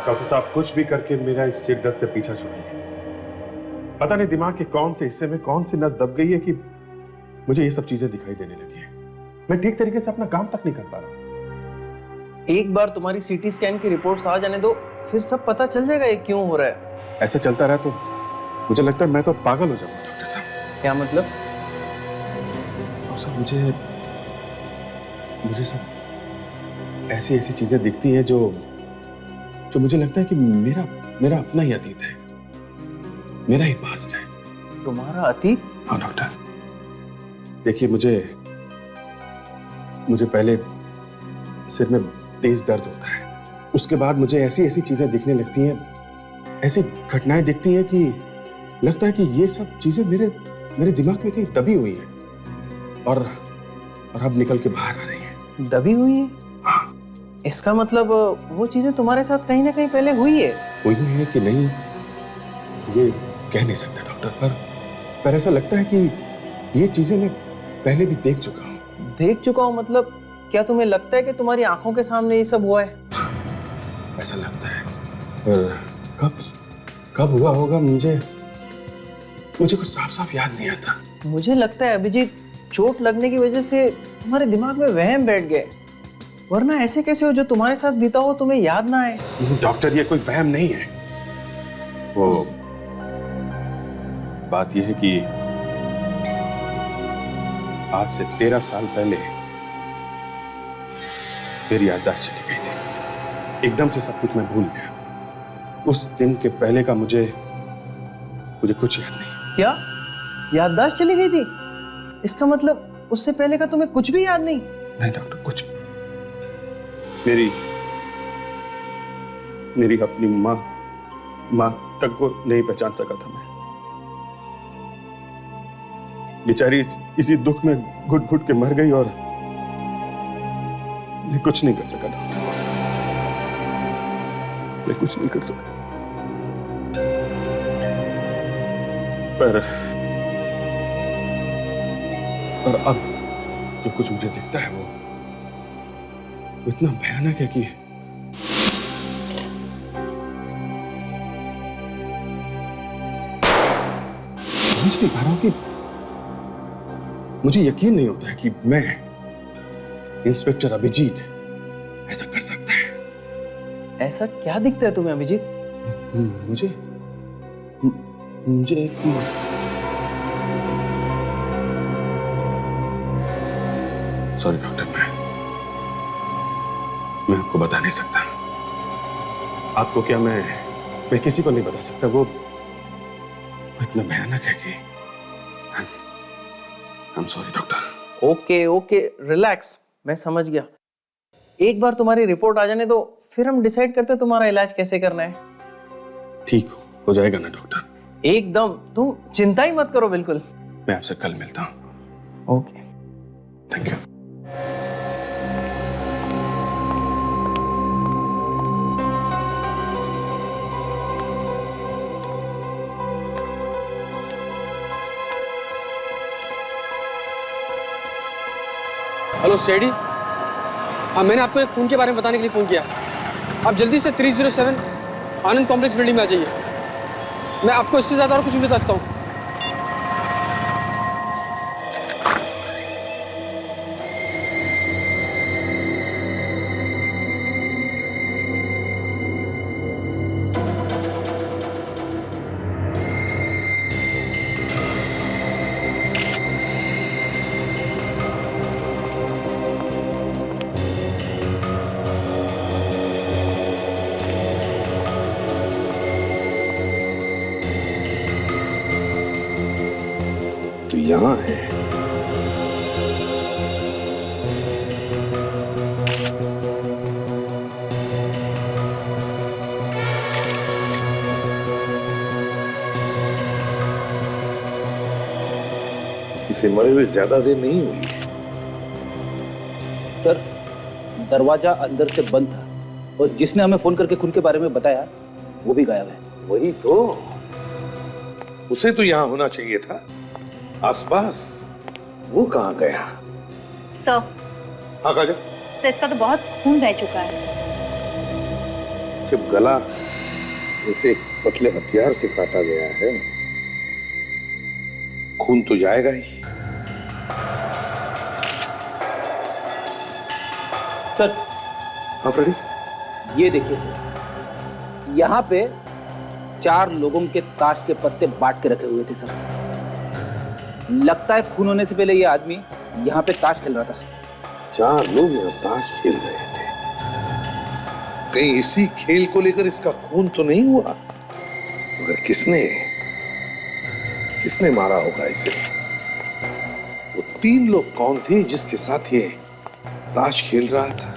Doctor साहब कुछ भी करके मेरा इस सिर दर्द से पीछा छुड़ाइए। पता नहीं दिमाग के कौन से हिस्से में कौन सी नस दब गई है कि मुझे ये सब चीजें दिखाई देने लगी है। मैं ठीक तरीके से अपना काम तक नहीं कर पा रहा हूं। एक बार तुम्हारी सीटी स्कैन की रिपोर्ट्स आ जाने दो, फिर सब पता चल जाएगा ये क्यों हो रहा है। ऐसे चलता रहा तो मुझे लगता है मैं तो पागल हो जाऊंगा डॉक्टर साहब। क्या मतलब? और सब मुझे सब ऐसी ऐसी चीजें दिखती हैं जो मुझे लगता है कि मेरा अपना ही अतीत है, मेरा ही पास्ट है। तुम्हारा अतीत? हाँ डॉक्टर, देखिए मुझे पहले सिर में तेज दर्द होता है, उसके बाद मुझे ऐसी ऐसी चीजें दिखने लगती हैं, ऐसी घटनाएं दिखती हैं कि लगता है कि ये सब चीजें मेरे दिमाग में कहीं दबी हुई है और अब निकल के बाहर आ रही है। दबी हुई है? हाँ। इसका मतलब वो चीजें तुम्हारे साथ कहीं ना कहीं पहले हुई है। हुई है कि नहीं ये कह नहीं सकता डॉक्टर, पर ऐसा लगता है कि ये चीजें मैं पहले भी देख चुका हूँ। देख चुका हूँ मतलब क्या तुम्हें लगता है कि तुम्हारी आंखों के सामने ये सब हुआ है? ऐसा लगता है, पर कब हुआ होगा मुझे कुछ साफ साफ याद नहीं आता। मुझे लगता है अभिजीत, चोट लगने की वजह से तुम्हारे दिमाग में वहम बैठ गए, वरना ऐसे कैसे हो जो तुम्हारे साथ बीता हो तुम्हें याद ना आए। डॉक्टर ये कोई वहम नहीं है, वो बात यह है कि आज से 13 साल पहले मेरी याददाश्त चली गई थी। एकदम से सब कुछ मैं भूल गया। उस दिन के पहले का मुझे कुछ याद नहीं। क्या याददाश्त चली गई थी? इसका मतलब उससे पहले का तुम्हें कुछ भी याद नहीं? नहीं डॉक्टर, कुछ भी। मेरी अपनी माँ तक को नहीं पहचान सका था मैं। बेचारी इसी दुख में घुट घुट के मर गई और मैं कुछ नहीं कर सका डॉक्टर, मैं कुछ नहीं कर सका। पर अब जो कुछ मुझे दिखता है वो इतना भयानक है कि समझ नहीं पा रहा हूं कि मुझे यकीन नहीं होता है कि मैं इंस्पेक्टर अभिजीत ऐसा कर सकता है। ऐसा क्या दिखता है तुम्हें अभिजीत? मुझे एक सॉरी डॉक्टर, मैं आपको बता नहीं सकता। आपको क्या, मैं किसी को नहीं बता सकता। वो इतना भयानक है कि I am sorry doctor. Okay relax, मैं समझ गया। एक बार तुम्हारी रिपोर्ट आ जाने दो, फिर हम डिसाइड करते हैं तुम्हारा इलाज कैसे करना है। ठीक हो जाएगा ना डॉक्टर? एकदम, तुम चिंता ही मत करो। बिल्कुल। मैं आपसे कल मिलता हूँ। Okay, thank you. हेलो सेडी, हाँ मैंने आपको एक खून के बारे में बताने के लिए फ़ोन किया। आप जल्दी से 307 आनंद कॉम्प्लेक्स बिल्डिंग में आ जाइए। मैं आपको इससे ज़्यादा और कुछ नहीं बता सकता हूँ। तो यहाँ है। इसे मरे हुए ज्यादा देर नहीं हुई है। सर, दरवाजा अंदर से बंद था और जिसने हमें फोन करके खून के बारे में बताया वो भी गायब है। वही तो, उसे तो यहाँ होना चाहिए था आसपास। वो कहाँ गया? सर, हाँ काजल, सर इसका तो बहुत खून बह चुका है। जब गला जैसे एक पतले हथियार से काटा गया है, खून तो जाएगा ही। सर हाँ फ्रेडी, ये देखिए सर, यहाँ पे 4 लोगों के ताश के पत्ते बांट के रखे हुए थे सर। लगता है खून होने से पहले ये आदमी यहाँ पे ताश खेल रहा था। 4 लोग यहाँ ताश खेल रहे थे। कहीं इसी खेल को लेकर इसका खून तो नहीं हुआ? मगर किसने मारा होगा इसे? वो 3 लोग कौन थे जिसके साथ ये ताश खेल रहा था?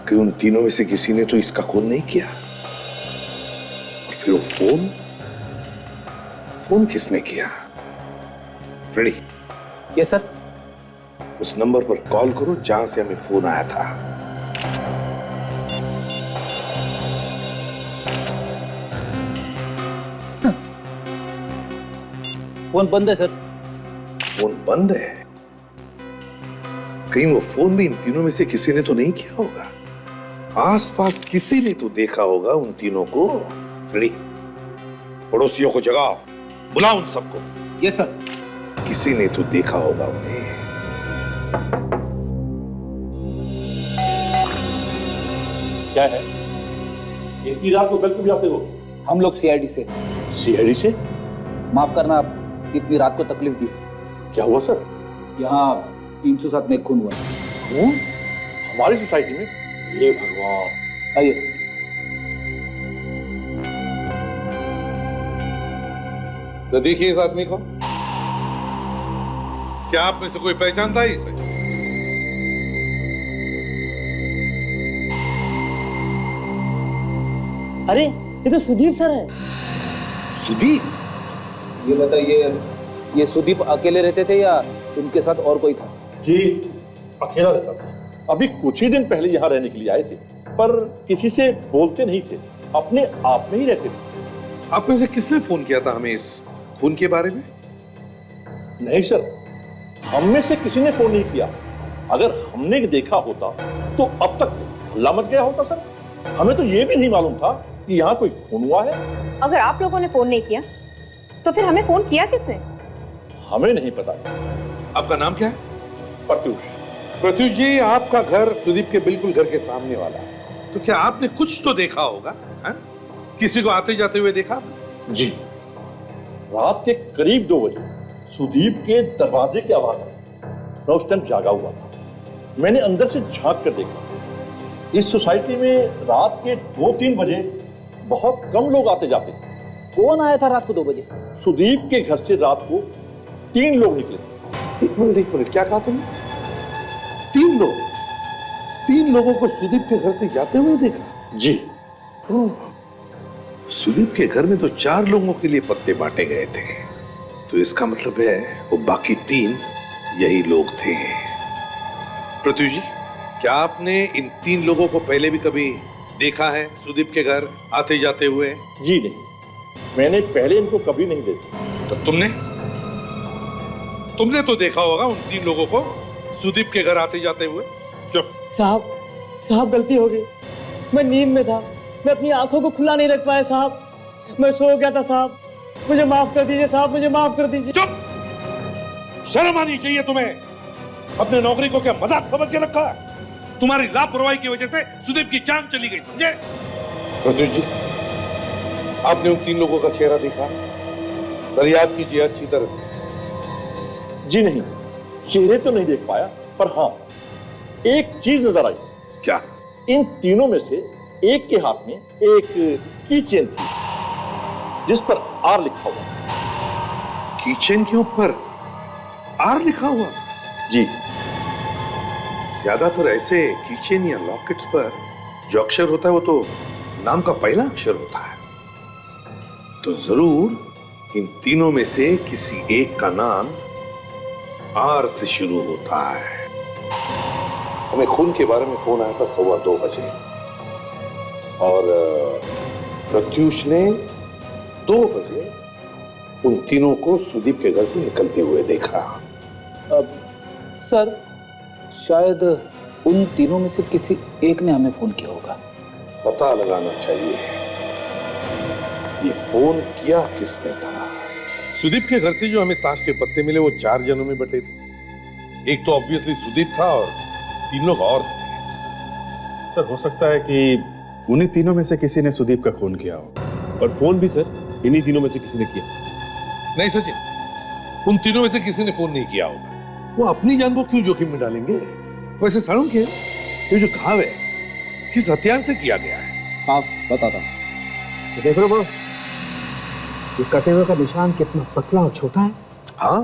कि उन तीनों में से किसी ने तो इसका खून नहीं किया। और फिर वो फोन किसने किया? Freddy, yes sir. उस नंबर पर कॉल करो जहां से हमें फोन आया था। फोन बंद है सर। फोन बंद है? कहीं वो फोन भी इन तीनों में से किसी ने तो नहीं किया होगा? आसपास किसी ने तो देखा होगा उन तीनों को। फ्रेडी, पड़ोसियों को जगाओ, बुलाओ उन सबको। Yes sir. किसी ने तो देखा होगा उन्हें। क्या है? इतनी रात को बिल्कुल भी आते हो? हम लोग सीआईडी से। सीआईडी से? माफ करना, इतनी रात को तकलीफ दी। क्या हुआ सर? यहाँ 307 में खून हुआ। खून? हमारी सोसाइटी में? हे भगवान। आइए। तो देखिए इस आदमी को। क्या आप में से कोई पहचानता है इसे? अरे ये तो सुदीप सर है। सुदीप? ये बताइए, ये सुदीप अकेले रहते थे या उनके साथ और कोई था? जी अकेला रहता था। अभी कुछ ही दिन पहले यहाँ रहने के लिए आए थे, पर किसी से बोलते नहीं थे, अपने आप में ही रहते थे। आप में से किसने फोन किया था हमें इस खून के बारे में? नहीं सर, हम में से किसी ने फोन नहीं किया। अगर हमने देखा होता तो अब तक हल्ला मच गया होता सर। हमें तो ये भी नहीं मालूम था कि यहाँ कोई खून हुआ है। अगर आप लोगों ने फोन नहीं किया तो फिर हमें फोन किया किसने? हमें नहीं पता। आपका नाम क्या है? प्रत्युष। प्रत्युष जी, आपका घर सुदीप के बिल्कुल घर के सामने वाला है, तो क्या आपने कुछ तो देखा होगा? हा? किसी को आते जाते हुए देखा? जी, रात के करीब 2 बजे सुदीप के दरवाजे की आवाज आई। मैं उस टाइम जागा हुआ था। मैंने अंदर से झांक कर देखा। इस सोसाइटी में रात के 2-3 बजे बहुत कम लोग आते जाते। कौन आया था रात को 2 बजे? सुदीप के घर से रात को 3 लोग निकले। एक मिनट, क्या कहा तुमने? 3 लोग? 3 लोगों को सुदीप के घर से जाते हुए देखा? जी। सुदीप के घर में तो 4 लोगों के लिए पत्ते बांटे गए थे, तो इसका मतलब है वो बाकी 3 यही लोग थे। प्रत्युष जी, क्या आपने इन 3 लोगों को पहले भी कभी देखा है सुदीप के घर आते जाते हुए? जी नहीं, मैंने पहले इनको कभी नहीं देखा। तो तुमने तो देखा होगा उन 3 लोगों को सुदीप के घर आते जाते हुए। क्यों? साहब गलती हो गई। मैं नींद में था, मैं अपनी आंखों को खुला नहीं रख पाया साहब। मैं सो गया था साहब, मुझे माफ कर दीजिए साहब, मुझे माफ कर दीजिए। चुप! शर्म आनी चाहिए तुम्हें। अपने नौकरी को क्या मजाक समझ के रखा? तुम्हारी लापरवाही की वजह से सुदीप की जान चली गई, समझे? प्रत्युष जी, आपने उन 3 लोगों का चेहरा देखा? जरा याद कीजिए अच्छी तरह से। जी नहीं, चेहरे तो नहीं देख पाया, पर हाँ एक चीज नजर आई। क्या? इन तीनों में से एक के हाथ में एक की चेन थी जिस पर आर लिखा हुआ। कीचेन के ऊपर आर लिखा हुआ? जी। ज्यादातर ऐसे कीचेन या लॉकेट्स पर जो अक्षर होता है वो तो नाम का पहला अक्षर होता है। तो जरूर इन तीनों में से किसी एक का नाम आर से शुरू होता है। हमें खून के बारे में फोन आया था 2:15 बजे और प्रत्युष ने 2 बजे उन तीनों को सुदीप के घर से निकलते हुए देखा। सर, शायद उन तीनों में से किसी एक ने हमें फोन किया होगा। पता लगाना चाहिए ये फोन किया किसने था। सुदीप के घर से जो हमें ताश के पत्ते मिले वो 4 जनों में बटे थे। एक तो ऑब्वियसली सुदीप था और 3 लोग और थे। सर हो सकता है कि उन्हीं तीनों में से किसी ने सुदीप का खून किया हो। और फोन भी सर इन्हीं तीनों में से किसी ने किया। नहीं सचिन, उन तीनों में से किसी ने फोन नहीं किया होगा। वो अपनी जान को क्यों जोखिम में डालेंगे? वैसे सारुण के ये जो घाव है किस हथियार से किया गया है? हाँ बताता हूँ। देख लो बॉस, ये कटे हुए का निशान कितना पतला और छोटा है। हाँ,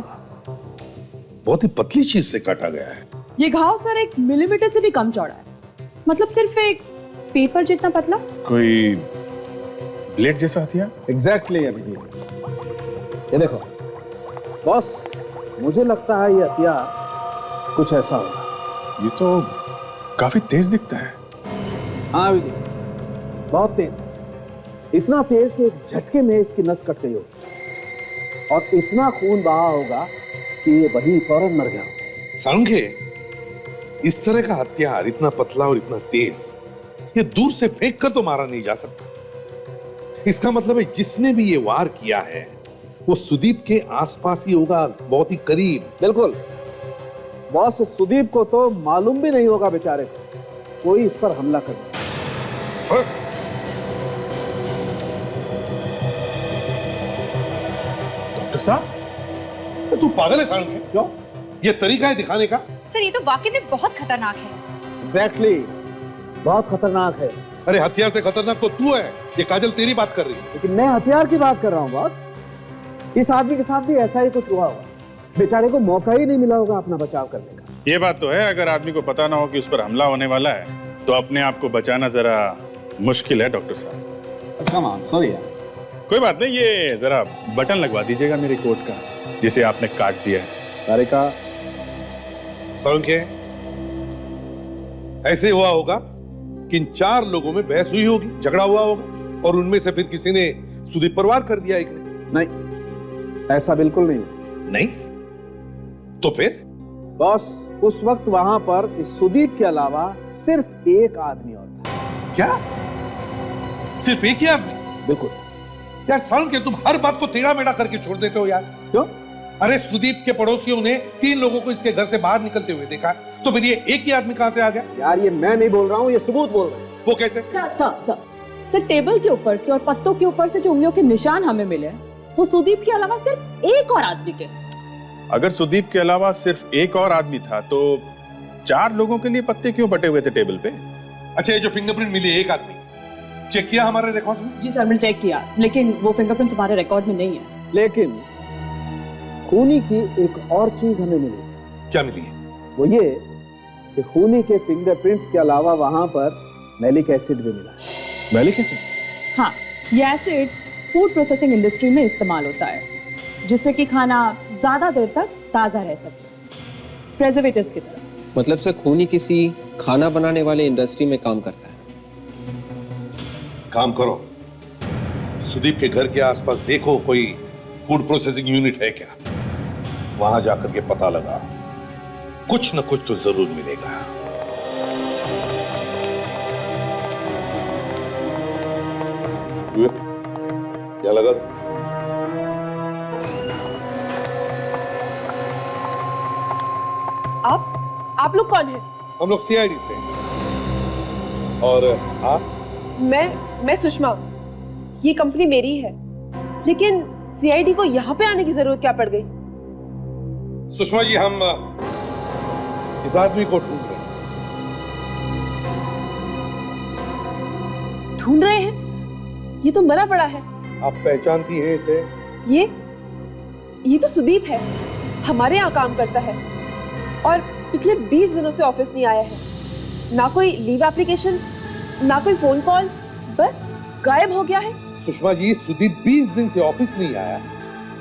बहुत ही पतली चीज से काटा गया है। ये घाव सर 1 मिलीमीटर से भी कम चौड़ा है, मतलब सिर्फ एक पेपर जितना पतला। कोई ब्लेड जैसा हथियार? एग्जैक्टली अभिजीत। ये देखो बॉस, मुझे लगता है ये हथियार कुछ ऐसा होगा। ये तो काफी तेज दिखता है। हाँ अभिजीत, बहुत तेज है। इतना तेज कि एक झटके में इसकी नस कट गई होगी और इतना खून बहा होगा कि ये वहीं फौरन मर गया होगा। सारुण के इस तरह का हथियार इतना पतला और इतना तेज ये दूर से फेंक कर तो मारा नहीं जा सकता। इसका मतलब है जिसने भी ये वार किया है वो सुदीप के आसपास ही होगा, बहुत ही करीब। बिल्कुल बॉस, सुदीप को तो मालूम भी नहीं होगा बेचारे को कोई इस पर हमला कर। डॉक्टर साहब, तू पागल है सारुण के? क्यों? ये तरीका है दिखाने का? सर ये तो वाकई में बहुत खतरनाक है। एग्जैक्टली, बहुत खतरनाक है। अरे हथियार से खतरनाक तो तू है। ये काजल तेरी बात कर रही है। लेकिन मैं हथियार की बात कर रहा हूँ बॉस। इस आदमी के साथ भी ऐसा ही कुछ हुआ होगा। बेचारे को मौका ही नहीं मिला होगा अपना बचाव करने का। ये बात तो है, अगर आदमी को पता ना हो कि उस पर हमला होने वाला है तो अपने आप को बचाना जरा मुश्किल है डॉक्टर साहब। कम ऑन, सॉरी यार। कोई बात नहीं, ये जरा बटन लगवा दीजिएगा मेरे कोट का जिसे आपने काट दिया है। अरे का सारुण के ऐसे हुआ होगा कि इन 4 लोगों में बहस हुई होगी, झगड़ा हुआ होगा और उनमें से फिर किसी ने सुदीप पर वार कर दिया एक ने। नहीं, ऐसा बिल्कुल नहीं। नहीं तो फिर? बॉस, उस वक्त वहां पर इस सुदीप के अलावा सिर्फ एक आदमी और था। क्या? सिर्फ एक ही आदमी? बिल्कुल। यार सारुण के तुम हर बात को टेढ़ा मेढ़ा करके छोड़ देते हो यार। क्यों? अरे सुदीप के पड़ोसियों ने 3 लोगों को इसके घर से बाहर निकलते हुए देखा, तो फिर ये एक ही आदमी कहां से आ गया? यार ये मैं नहीं बोल रहा हूँ, ये सबूत बोल रहे हैं। वो कैसे? सर टेबल के ऊपर से और पत्तों के ऊपर से जो उंगलियों के निशान हमें मिले वो सुदीप के अलावा सिर्फ एक और आदमी के। अगर सुदीप के अलावा सिर्फ एक और आदमी था तो 4 लोगों के लिए पत्ते क्यों बटे हुए थे टेबल पे? अच्छा, ये जो फिंगरप्रिंट मिली एक आदमी, चेक किया हमारे रिकॉर्ड्स में? जी सर, मैंने चेक किया, लेकिन वो फिंगरप्रिंट्स हमारे रिकॉर्ड में नहीं है। लेकिन खूनी की एक और चीज हमें मिली। क्या मिली है? वो ये कि खूनी के फिंगरप्रिंट्स के अलावा वहां पर मैलिक एसिड भी मिला। Malic acid? हाँ, ये एसिड फूड प्रोसेसिंग इंडस्ट्री में इस्तेमाल होता है, जिससे कि खाना ज्यादा देर तक ताजा रह सके, प्रिजर्वेटिव्स की तरह। मतलब सर खूनी किसी खाना बनाने वाले इंडस्ट्री में काम करता है। काम करो, सुदीप के घर के आसपास देखो कोई फूड प्रोसेसिंग यूनिट है क्या, वहां जाकर के पता लगा, कुछ न कुछ तो जरूर मिलेगा। क्या लगा? आप लोग कौन हैं? हम लोग सीआईडी से। और आप? मैं सुषमा। ये कंपनी मेरी है, लेकिन सीआईडी को यहाँ पे आने की जरूरत क्या पड़ गई? सुषमा जी, हम इस आदमी को ढूंढ रहे हैं। ढूंढ रहे हैं? ये तो मरा पड़ा है। आप पहचानती हैं इसे? ये तो सुदीप है, हमारे यहाँ काम करता है और पिछले 20 दिनों से ऑफिस नहीं आया है। ना कोई लीव एप्लीकेशन, ना कोई फोन कॉल, बस गायब हो गया है। सुषमा जी, सुदीप 20 दिन से ऑफिस नहीं आया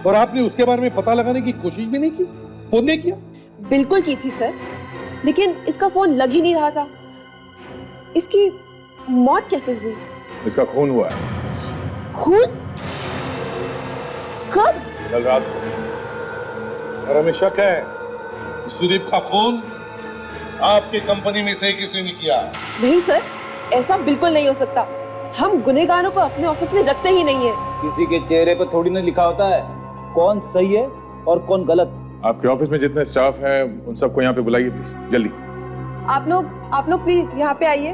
और आपने उसके बारे में पता लगाने की कोशिश भी नहीं की? फोन नहीं किया? बिल्कुल की थी सर, लेकिन इसका फोन लग ही नहीं रहा था। इसकी मौत कैसे हुई? इसका खून हुआ है। खून? कब? कल रात को। और हमें शक है कि सुदीप का खून आपके कंपनी में से किसी ने किया। नहीं सर, ऐसा बिल्कुल नहीं हो सकता। हम गुनहगारों को अपने ऑफिस में रखते ही नहीं है। किसी के चेहरे पर थोड़ी ना लिखा होता है कौन सही है और कौन गलत। आपके ऑफिस में जितने स्टाफ हैं उन सबको यहाँ पे बुलाइए प्लीज, जल्दी। आप लोग प्लीज यहाँ पे आइए।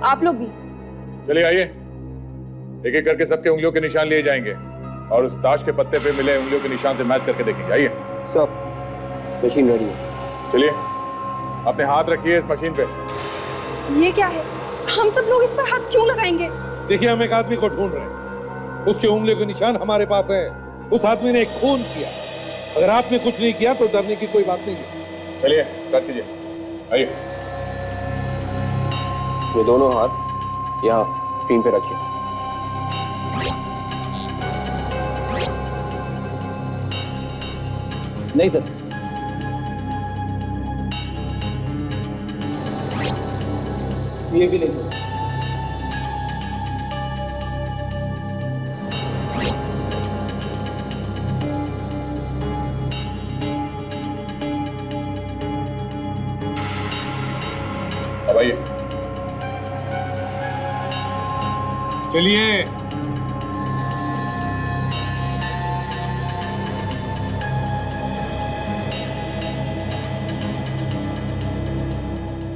आप लोग भी चलिए आइए। एक एक करके सबके उंगलियों के निशान लिए जाएंगे और उस ताश के पत्ते पे मिले उंगलियों के निशान से मैच करके देखेंगे। आइए। सब मशीन रेडी है। चलिए अपने हाथ रखिए इस मशीन पे। ये क्या है? हम सब लोग इस पर हाथ क्यों लगाएंगे? देखिए हम एक आदमी को ढूंढ रहे हैं, उसके उंगलियों के निशान हमारे पास है। उस आदमी ने एक खून किया। अगर आपने कुछ नहीं किया तो डरने की कोई बात नहीं है। चलिए स्टार्ट कीजिए। आइए। ये दोनों हाथ यहाँ स्क्रीन पे रखिए। नहीं सर। ये भी नहीं सर। अब आइए। चलिए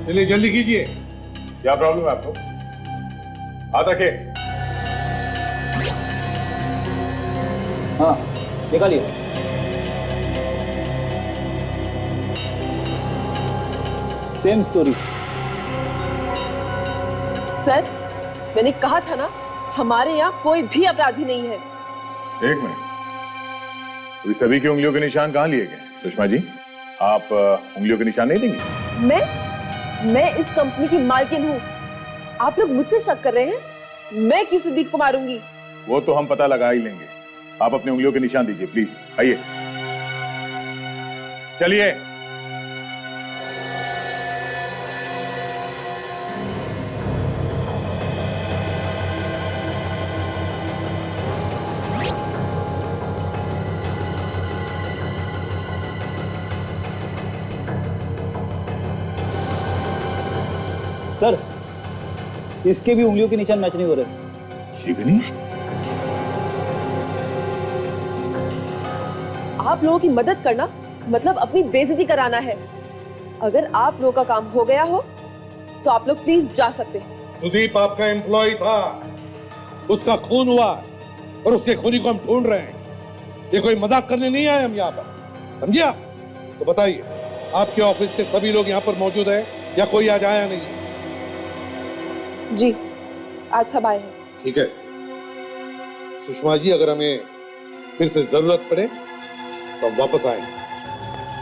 चलिए जल्दी कीजिए। क्या प्रॉब्लम है आपको? हाथ रखिए। हाँ निकालिए। Same story. सर मैंने कहा था ना हमारे यहाँ कोई भी अपराधी नहीं है। एक मिनट, अभी सभी की उंगलियों के निशान कहाँ लिए गए? सुषमा जी आप उंगलियों के निशान नहीं देंगी? मैं इस कंपनी की मालकिन हूँ। आप लोग मुझ पे शक कर रहे हैं? मैं क्यों सुदीप को मारूंगी? वो तो हम पता लगा ही लेंगे। आप अपने उंगलियों के निशान दीजिए प्लीज। आइए। चलिए। सर इसके भी उंगलियों के निशान मैच नहीं हो रहे। ये भी नहीं? आप लोगों की मदद करना मतलब अपनी बेइज्जती कराना है। अगर आप लोगों का काम हो गया हो तो आप लोग प्लीज जा सकते हैं। सुदीप आपका एम्प्लॉय था, उसका खून हुआ और उसके खूनी को हम ढूंढ रहे हैं। ये कोई मजाक करने नहीं आए हम यहाँ पर, समझिए? तो बताइए आपके ऑफिस के सभी लोग यहाँ पर मौजूद हैं या कोई आज आया नहीं? जी आज सब आए हैं। ठीक है सुषमा जी, अगर हमें फिर से जरूरत पड़े तो हम वापस आएंगे।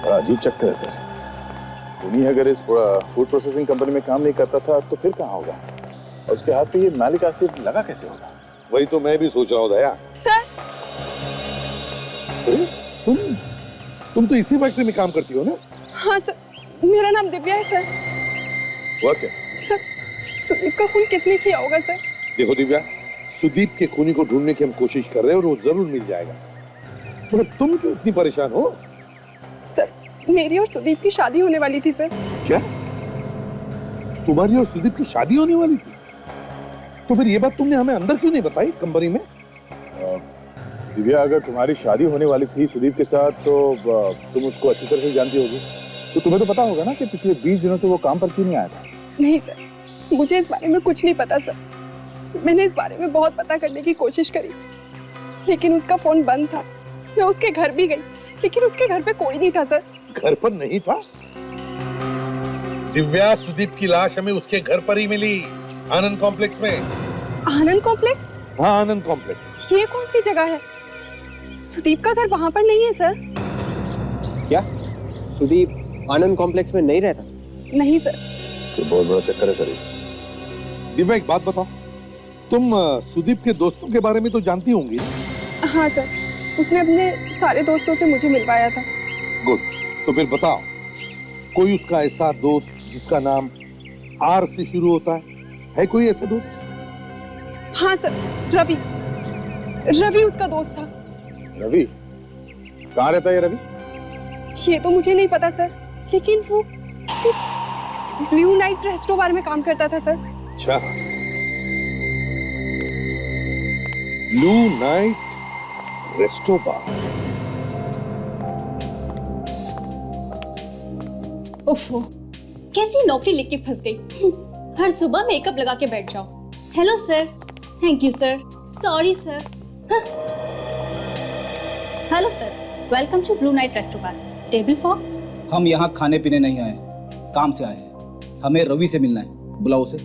बड़ा अजीब चक्कर है सर। उन्हीं अगर इस फूड प्रोसेसिंग कंपनी में काम नहीं करता था तो फिर कहाँ होगा? और उसके हाथ पे ये मैलिक एसिड लगा कैसे होगा? वही तो मैं भी सोच रहा हूँ दया। सर तुम तो इसी फैक्ट्री में काम करती हो ना? हाँ सर, मेरा नाम दिव्या है सर। हुआ क्या? सर सुदीप का खून किसने किया होगा सर? देखो दिव्या, सुदीप के खूनी को ढूंढने की हम कोशिश कर रहे हैं और वो जरूर मिल जाएगा। मगर तुम क्यों इतनी परेशान हो? सर मेरी और सुदीप की शादी होने वाली थी सर। क्या तुम्हारी और सुदीप की शादी होने वाली थी? तो फिर ये बात तुमने हमें अंदर क्यों नहीं बताई कंपनी में? दिव्या अगर तुम्हारी शादी होने वाली थी सुदीप के साथ तो तुम उसको अच्छी तरह से जानती होगी, तो तुम्हें तो पता होगा ना कि पिछले 20 दिनों से वो काम पर क्यों नहीं आया था। नहीं सर, मुझे इस बारे में कुछ नहीं पता सर। मैंने इस बारे में बहुत पता करने की कोशिश करी लेकिन उसका फोन बंद था। मैं उसके घर भी गई लेकिन उसके घर पे कोई नहीं था सर। घर पर नहीं था? दिव्या, सुदीप की लाश हमें उसके घर पर ही मिली, आनंद कॉम्प्लेक्स में। आनंद कॉम्प्लेक्स? हाँ आनंद कॉम्प्लेक्स। ये कौन सी जगह है? सुदीप का घर वहां पर नहीं है सर। क्या सुदीप आनंद कॉम्प्लेक्स में नहीं रहता? नहीं सर। तो बहुत बड़ा चक्कर है सर। दिव्या एक बात बताओ, तुम सुदीप के दोस्तों के बारे में तो जानती होंगी? हाँ सर, उसने अपने सारे दोस्तों से मुझे मिलवाया था। गुड, तो फिर बताओ कोई उसका ऐसा दोस्त जिसका नाम आर से शुरू होता है कोई ऐसा दोस्त? हाँ सर, रवि उसका दोस्त था। रवि? कहाँ रहता है रवि? ये तो मुझे नहीं पता सर, लेकिन वो किसी ब्लू नाइट रेस्टो बार में काम करता था सर। अच्छा, ब्लू नाइट रेस्टो बार। उफ़, कैसी नौकरी लेके फंस गई। हर सुबह मेकअप लगा के बैठ जाओ। Hello sir, thank you sir, sorry sir. Hello sir, welcome to blue night restaurant. Table for? हम यहाँ खाने पीने नहीं आए, काम से आए हैं। हमें रवि से मिलना है, बुलाओ उसे।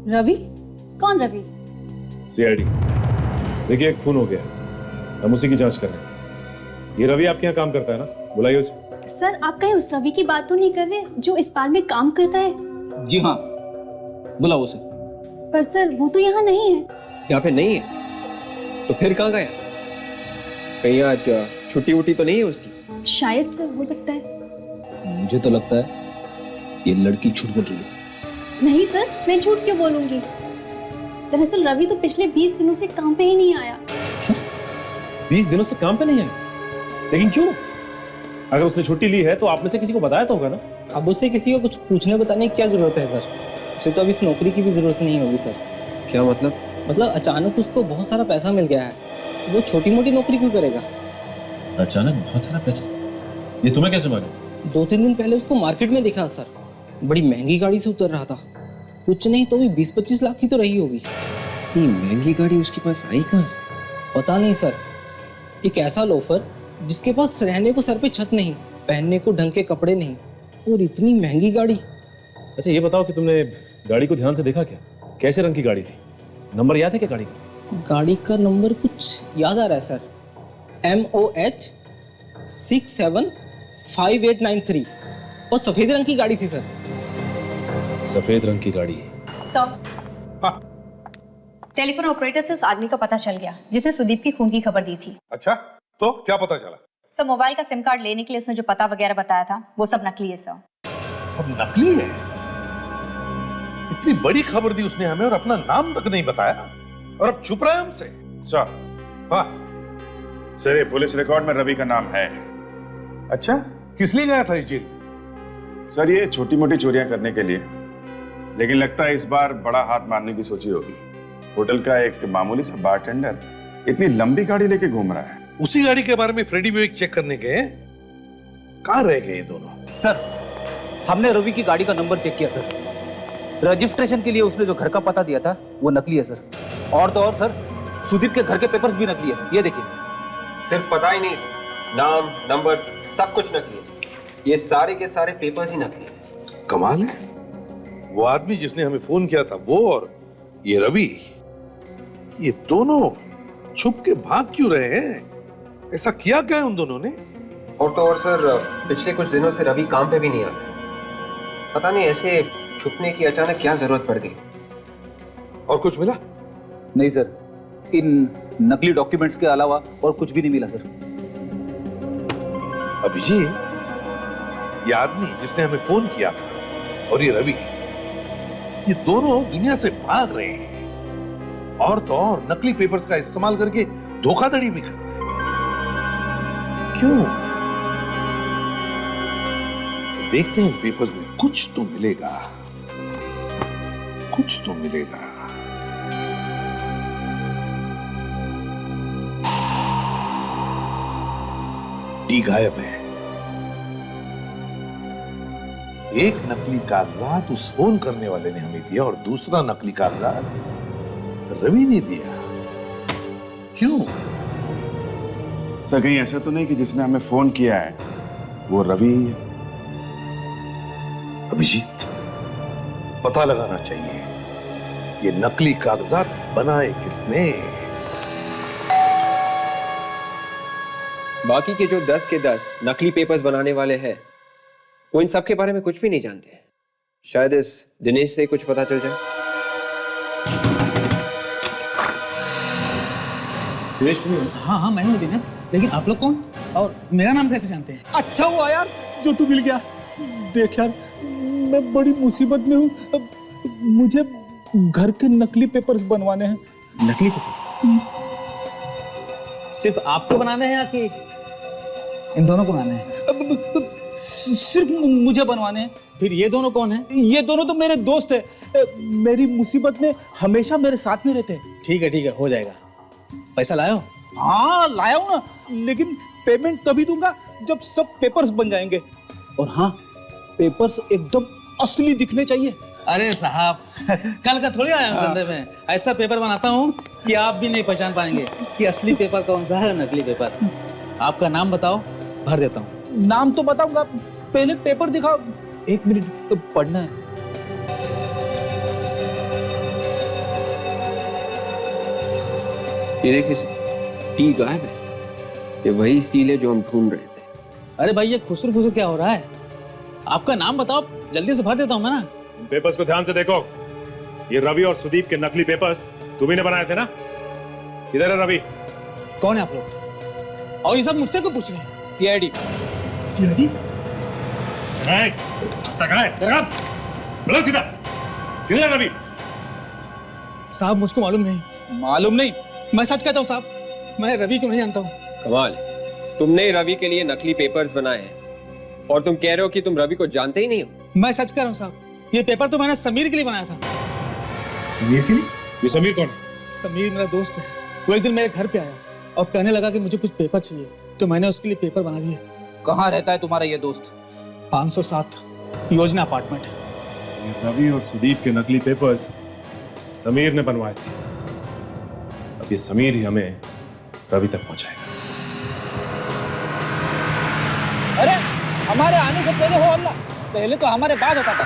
रवि? कौन रवि? सीआईडी। देखिए, खून हो गया, हम उसी की जांच कर रहे हैं। ये रवि आपके यहाँ काम करता है ना? बुलाइए उसे। सर, आप कहीं उस रवि की बात तो नहीं कर रहे जो इस बार में काम करता है? जी हाँ, बुलाओ उसे। पर सर, वो तो यहाँ नहीं है। यहाँ पे नहीं है? तो फिर कहाँ गया? कहीं आज छुट्टी वुट्टी तो नहीं है उसकी? शायद सर, हो सकता है। मुझे तो लगता है ये लड़की झूठ बोल रही है। नहीं सर, मैं झूठ क्यों बोलूंगी? दरअसल रवि तो पिछले 20 दिनों से काम पे ही नहीं आया। क्या? 20 दिनों से काम पे नहीं आया? लेकिन क्यों? अगर उसने छुट्टी ली है तो आप में से किसी को बताया तो होगा ना? अब उसे किसी को कुछ पूछने बताने की क्या जरूरत है सर? उसे तो अब इस नौकरी की भी जरूरत नहीं होगी सर। क्या मतलब? मतलब अचानक उसको बहुत सारा पैसा मिल गया है, वो छोटी मोटी नौकरी क्यों करेगा? अचानक बहुत सारा पैसा? ये तुम्हें कैसे मालूम? 2-3 दिन पहले उसको मार्केट में देखा सर, बड़ी महंगी गाड़ी से उतर रहा था। कुछ नहीं तो भी 20-25 लाख की तो रही होगी। इतनी महंगी गाड़ी उसके पास आई कहाँ से? पता नहीं सर, एक ऐसा लोफर जिसके पास रहने को सर पे छत नहीं, पहनने को ढंग के कपड़े नहीं, और इतनी महंगी गाड़ी। अच्छा ये बताओ कि तुमने गाड़ी को ध्यान से देखा क्या? कैसे रंग की गाड़ी थी? नंबर याद है क्या गाड़ी का? गाड़ी का नंबर कुछ याद आ रहा है सर, MOH 675893, और सफेद रंग की गाड़ी थी सर। सफेद रंग की गाड़ी। टेलीफोन ऑपरेटर से उस आदमी का पता चल गया जिसने सुदीप की खून की खबर दी थी। अच्छा, तो क्या पता चला? सर, मोबाइल का सिम कार्ड लेने के लिए उसने जो पता वगैरह बताया था वो सब नकली है सर। सब नकली है? इतनी बड़ी खबर दी उसने हमें और अपना नाम तक नहीं बताया, और अब छुप रहा है हमसे। सर, हाँ सर, ये पुलिस रिकॉर्ड में रवि का नाम है। अच्छा, किस लिए गया था ये जेल? सर, ये छोटी मोटी चोरियां करने के लिए, लेकिन लगता है इस बार बड़ा हाथ मारने की सोची होगी। होटल का एक मामूली सा बारटेंडर इतनी लंबी गाड़ी लेके घूम रहा है। उसी गाड़ी के बारे में फ्रेडी विवेक चेक करने गए, कहां रह गए ये दोनों? सर, हमने रवि की गाड़ी का नंबर चेक किया सर। रजिस्ट्रेशन के लिए उसने जो घर का पता दिया था वो नकली है सर। और तो और सर, सुदीप के घर के पेपर्स भी नकली है, ये देखिए। सिर्फ पता ही नहीं, नाम, नंबर, सब कुछ नकली है। ये सारे के सारे पेपर्स ही नकली है। कमाल है, वो आदमी जिसने हमें फोन किया था वो और ये रवि, ये दोनों छुप के भाग क्यों रहे हैं? ऐसा किया क्या है उन दोनों ने? और तो और सर, पिछले कुछ दिनों से रवि काम पे भी नहीं आता। पता नहीं ऐसे छुपने की अचानक क्या जरूरत पड़ गई। और कुछ मिला? नहीं सर, इन नकली डॉक्यूमेंट्स के अलावा और कुछ भी नहीं मिला सर। अभिजीत, ये आदमी जिसने हमें फोन किया था और ये रवि, ये दोनों दुनिया से भाग रहे हैं, और तो और नकली पेपर्स का इस्तेमाल करके धोखाधड़ी भी कर रहे हैं। क्यों? तो देखते हैं पेपर्स में कुछ तो मिलेगा, कुछ तो मिलेगा। डी गायब है। एक नकली कागजात उस फोन करने वाले ने हमें दिया और दूसरा नकली कागजात रवि ने दिया। क्यों? सर, कहीं ऐसा तो नहीं कि जिसने हमें फोन किया है वो रवि? अभिजीत, पता लगाना चाहिए ये नकली कागजात बनाए किसने। बाकी के जो 10 के 10 नकली पेपर्स बनाने वाले हैं वो इन सब के बारे में कुछ भी नहीं जानते। शायद इस दिनेश से कुछ पता चल जाए। दिनेश तुम? हाँ हाँ, मैं हूँ दिनेश, लेकिन आप लोग कौन और मेरा नाम कैसे जानते हैं? अच्छा हुआ यार जो तू मिल गया। देख यार, मैं बड़ी मुसीबत में हूँ। मुझे घर के नकली पेपर्स बनवाने हैं। नकली पेपर? सिर्फ आपको बनाने हैं या कि इन दोनों को बनाने हैं? सिर्फ मुझे बनवाने हैं। फिर ये दोनों कौन है? ये दोनों तो मेरे दोस्त हैं। मेरी मुसीबत में हमेशा मेरे साथ में रहते हैं। ठीक है, हो जाएगा। पैसा लाए हो? हाँ लाया हूँ ना, लेकिन पेमेंट तभी दूंगा जब सब पेपर्स बन जाएंगे। और हाँ, पेपर्स एकदम असली दिखने चाहिए। अरे साहब, कल का थोड़ी आया हूँ संदर्भ में। ऐसा पेपर बनाता हूँ कि आप भी नहीं पहचान पाएंगे कि असली पेपर कौन सा है, नकली पेपर। आपका नाम बताओ, भर देता हूँ। नाम तो बताऊंगा, पहले पेपर दिखाओ। 1 मिनट तो पढ़ना है। ये देखिए, टी गायब है। ये वही सील है जो हम ढूंढ रहे थे। अरे भाई, ये खुसर खुसर क्या हो रहा है? आपका नाम बताओ, जल्दी से भर देता हूँ मैं ना। पेपर्स को ध्यान से देखो। ये रवि और सुदीप के नकली पेपर्स तुम्ही ने बनाए थे ना? किधर है रवि? कौन है आप लोग? और ये सब मुझसे क्यों पूछ रहे हैं? सीआईडी। सीआईडी? बोलो सीधा, किधर है रवि? साहब, मुझको मालूम नहीं। मालूम नहीं? मैं सच कहता हूँ साहब, मैं रवि को नहीं जानता हूँ। कमाल, तुमने रवि के लिए नकली पेपर्स बनाए हैं और तुम कह रहे हो कि तुम रवि को जानते ही नहीं हो? मैं सच कह रहा हूँ साहब, ये पेपर तो मैंने समीर के लिए बनाया था। समीर के लिए? ये समीर कौन है? समीर मेरा दोस्त है। वो एक दिन मेरे घर पे आया और कहने लगा कि मुझे कुछ पेपर चाहिए, तो मैंने उसके लिए पेपर बना दिए। कहाँ रहता है तुम्हारा ये दोस्त? 507 योजना अपार्टमेंट। ये रवि और सुदीप के नकली पेपर्स समीर ने बनवाए थे। अब ये समीर ही हमें रवि तक पहुंचाएगा। अरे हमारे आने से पहले हो अल्लाह, पहले तो हमारे बाद होता था,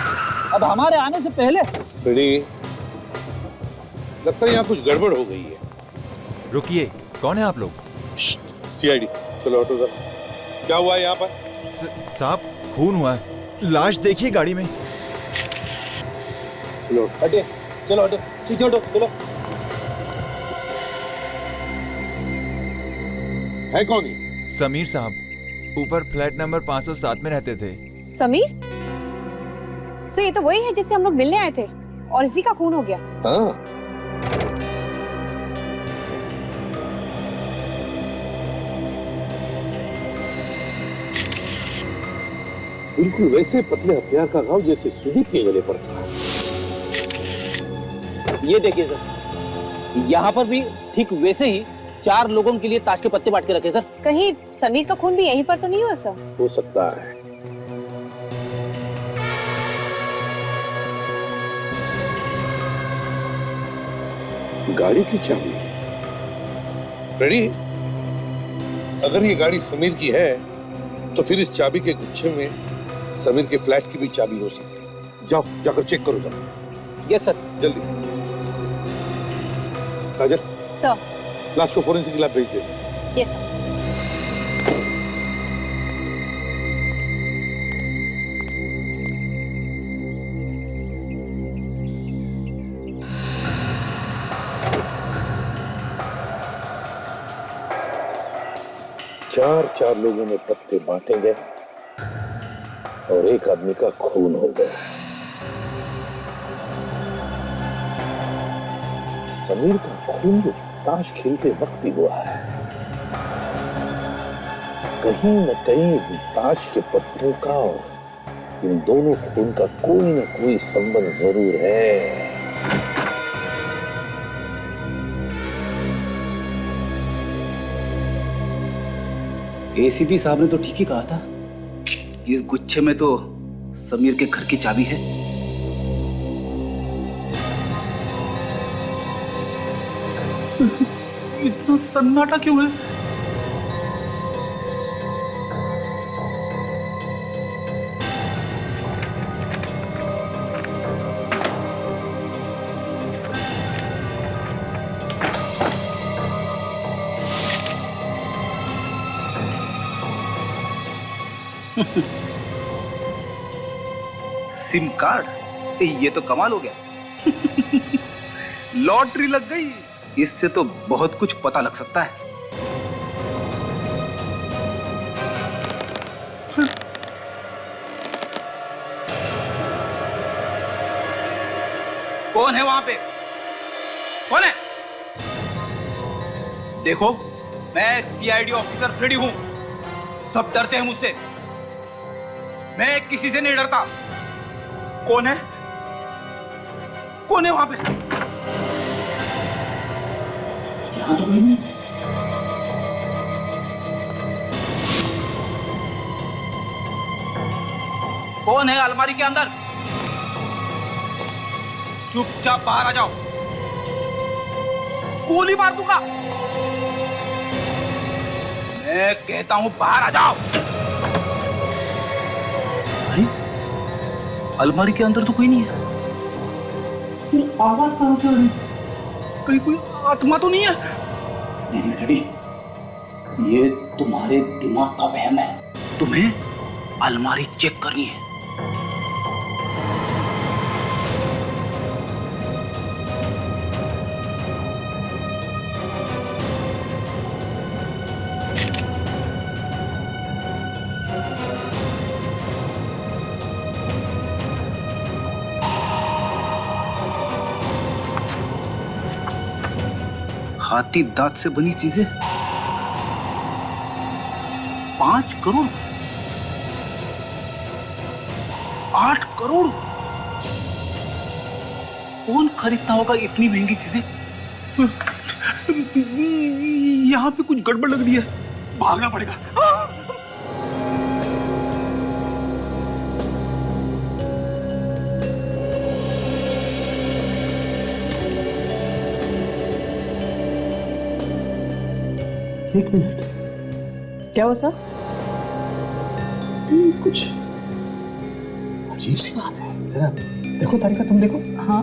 अब हमारे आने से पहले। लगता है यहाँ कुछ गड़बड़ हो गई है। रुकिए, कौन है आप लोग? सीआईडी। चलो ऑटो सर, क्या हुआ है यहाँ पर? साहब, खून हुआ है। लाश देखिए गाड़ी में। चलो हटे, चलो हटो, पीछे हटो, चलो। है कौन ये? समीर साहब, ऊपर फ्लैट नंबर 507 में रहते थे। समीर? सर, ये तो वही है जिससे हम लोग मिलने आए थे और इसी का खून हो गया। हाँ। बिल्कुल वैसे पतले हथियार का घाव जैसे सुदीप के गले पर था। ये देखिए सर, यहाँ पर भी ठीक वैसे ही 4 लोगों के लिए ताश के पत्ते बांट के रखे सर। कहीं समीर का खून भी यहीं पर तो नहीं हुआ सर? हो सकता है। गाड़ी की चाबी। फ्रेडी, अगर ये गाड़ी समीर की है तो फिर इस चाबी के गुच्छे में समीर के फ्लैट की भी चाबी हो सकती है। जाओ, जाकर चेक करो जरा। Yes sir. जल्दी। काजल, सर। लाश को फोरेंसिक लैब भेज दे। Yes sir. चार लोगों में पत्ते बांटे गए और एक आदमी का खून हो गया। समीर का खून भी ताश खेलते वक्त ही हुआ है। कहीं न कहीं ताश के पत्तों का और इन दोनों खून का कोई न कोई संबंध जरूर है। एसीपी साहब ने तो ठीक ही कहा था, इस गुच्छे में तो समीर के घर की चाबी है। इतना सन्नाटा क्यों है? सिम कार्ड, ये तो कमाल हो गया। लॉटरी लग गई। इससे तो बहुत कुछ पता लग सकता है। कौन है वहां पे? कौन है? देखो, मैं सीआईडी ऑफिसर फ्रेडी हूं। सब डरते हैं मुझसे। मैं किसी से नहीं डरता। कौन है? कौन है वहां पे? यहाँ तो नहीं। कौन है अलमारी के अंदर? चुपचाप बाहर आ जाओ, गोली मार दूंगा। मैं कहता हूं बाहर आ जाओ। अरे अलमारी के अंदर तो कोई नहीं है, फिर आवाज कहां से आ रही? कहीं कोई आत्मा तो नहीं है? नहीं डैडी, ये तुम्हारे दिमाग का वहम है। तुम्हें अलमारी चेक करनी है। हाथी दांत से बनी चीजें 5 करोड़, 8 करोड़। कौन खरीदता होगा इतनी महंगी चीजें? यहां पे कुछ गड़बड़ लग रही है, भागना पड़ेगा। एक मिनट, क्या हो सर? कुछ अजीब सी बात है। जरा देखो तारिका, तुम देखो। हाँ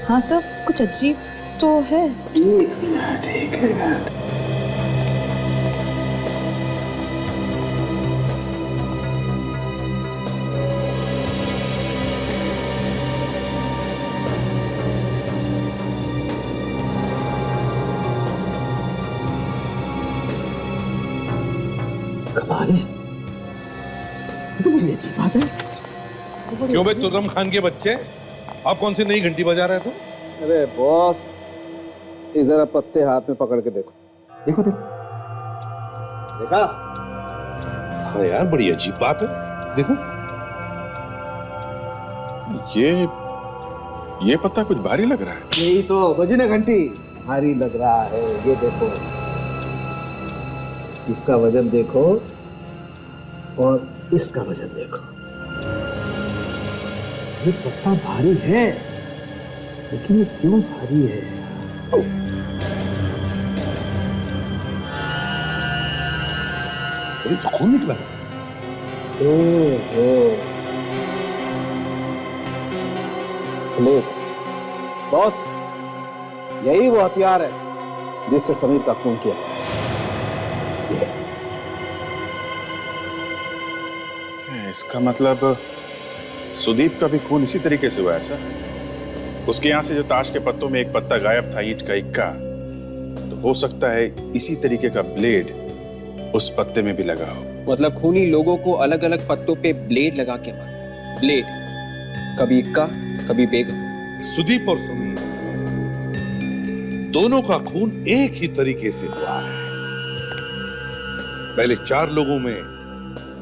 हाँ सर, कुछ अजीब तो है। एक मिनट, एक मिनट। कमाल है, ये तो बड़ी अच्छी बात है। क्यों बे तुर्रम खान के बच्चे, आप कौन सी नई घंटी बजा रहे थे? अरे बॉस, ये जरा पत्ते हाथ में पकड़ के देखो। देखो देखो, देखा? हाँ यार, बड़ी अजीब बात है। देखो, ये पत्ता कुछ भारी लग रहा है। यही तो बजी ना घंटी, भारी लग रहा है। ये देखो, इसका वजन देखो और इसका वजन देखो। ये पत्ता भारी है, लेकिन ये क्यों भारी है? अरे तो खून निकला। प्लेट, बॉस, यही वो हथियार है जिससे समीर का खून किया। इसका मतलब सुदीप का भी खून इसी तरीके से हुआ है सर। उसके यहां से जो ताश के पत्तों में एक पत्ता गायब था, ईंट का इक्का, तो हो सकता है इसी तरीके का ब्लेड उस पत्ते में भी लगा हो। मतलब खूनी लोगों को अलग अलग पत्तों पे ब्लेड लगा के मारा। ब्लेड, कभी इक्का कभी बेगम। सुदीप और समीर दोनों का खून एक ही तरीके से हुआ है। पहले 4 लोगों में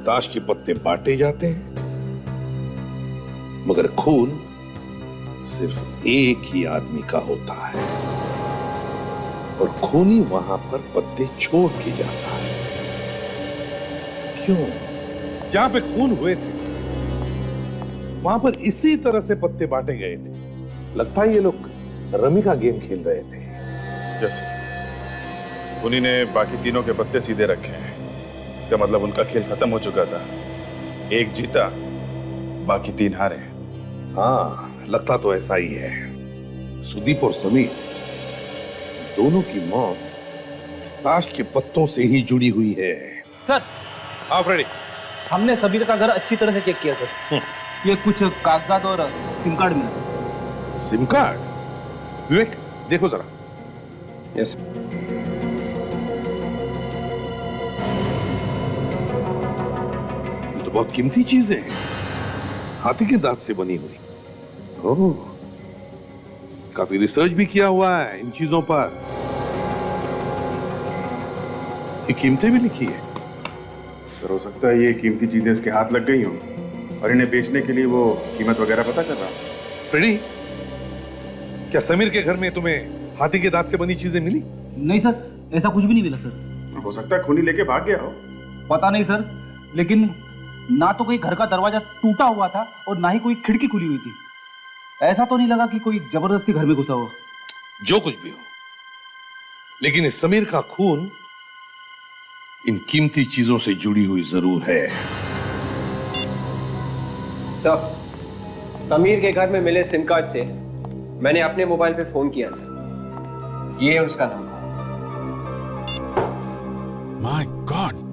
ताश के पत्ते बांटे जाते हैं, मगर खून सिर्फ एक ही आदमी का होता है और खूनी वहां पर पत्ते छोड़ के जाता है। क्यों? जहां पे खून हुए थे वहां पर इसी तरह से पत्ते बांटे गए थे। लगता है ये लोग रमी का गेम खेल रहे थे। जैसे खूनी ने बाकी तीनों के पत्ते सीधे रखे हैं, इसका मतलब उनका खेल खत्म हो चुका था। एक जीता, बाकी 3 हारे। हाँ, लगता तो ऐसा ही है। सुदीप और समीर दोनों की मौत इस ताश के पत्तों से ही जुड़ी हुई है। सर, हाँ फ्रेडी, हमने समीर का घर अच्छी तरह से चेक किया सर। ये कुछ कागजात और सिम कार्ड मिला। SIM card? विवेक देखो जरा। यस। ये तो बहुत कीमती चीजें हैं, हाथी के दांत से बनी हुई। ओह, काफी रिसर्च भी किया हुआ है इन चीजों पर। ये कीमतें भी लिखी है। हो सकता है ये कीमती चीजें इसके हाथ लग गई हों और इन्हें बेचने के लिए वो कीमत वगैरह पता कर रहा हो। फ्रेडी, क्या समीर के घर में तुम्हें हाथी के दांत से बनी चीजें मिली? नहीं सर, ऐसा कुछ भी नहीं मिला सर। हो सकता है खूनी लेके भाग गया हो। पता नहीं सर, लेकिन ना तो कोई घर का दरवाजा टूटा हुआ था और ना ही कोई खिड़की खुली हुई थी। ऐसा तो नहीं लगा कि कोई जबरदस्ती घर में घुसा हो। जो कुछ भी हो, लेकिन इस समीर का खून इन कीमती चीजों से जुड़ी हुई जरूर है। तो समीर के घर में मिले सिम कार्ड से मैंने अपने मोबाइल पे फोन किया सर। ये है उसका नंबर। माय गॉड